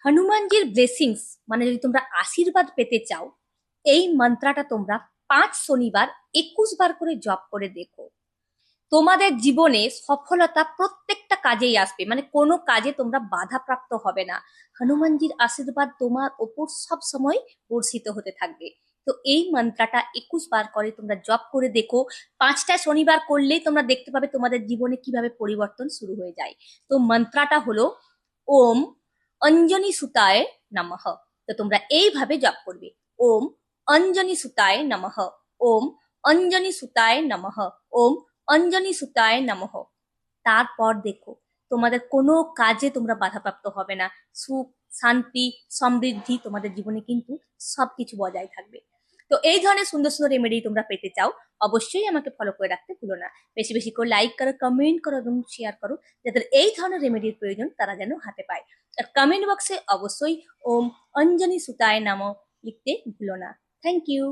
হনুমানজির ব্লেসিংস মানে যদি তোমরা আশীর্বাদ পেতে চাও, এই মন্ত্রটা তোমরা 5 শনিবার 21 বার করে জপ করে দেখো। তোমাদের জীবনে সফলতা প্রত্যেকটা কাজেই আসবে, মানে কোনো কাজে তোমরা বাধাপ্রাপ্ত হবে না। হনুমানজির আশীর্বাদ তোমার ওপর সব সময় বর্ষিত হতে থাকবে। তো এই মন্ত্রটা 21 বার করে তোমরা জপ করে দেখো। 5টা শনিবার করলেই তোমরা দেখতে পাবে তোমাদের জীবনে কিভাবে পরিবর্তন শুরু হয়ে যায়। তো মন্ত্রটা হলো ওম অঞ্জনী সুতায় নমঃ। তো তোমরা এইভাবে জপ করবে, ওম অঞ্জনী সুতায় নমঃ, ওম অঞ্জনী সুতায় নমঃ, ওম অঞ্জনী সুতায় নমঃ। তারপর দেখো তোমাদের কোনো কাজে তোমরা বাধাপ্রাপ্ত হবে না। সুখ, শান্তি, সমৃদ্ধি তোমাদের জীবনে কিন্তু সবকিছু বজায় থাকবে। তো এই ধরনের সুন্দর সুন্দর রেমেডি তোমরা পেতে চাও, অবশ্যই আমাকে ফলো করে রাখতে ভুলো না। বেশি বেশি করে লাইক করো, কমেন্ট করো এবং শেয়ার করো, যাদের এই ধরনের রেমেডির প্রয়োজন তারা যেন হাতে পায়। আর কমেন্ট বক্সে অবশ্যই ওম অঞ্জনী সুতায় নমঃ লিখতে ভুলো না। Thank you.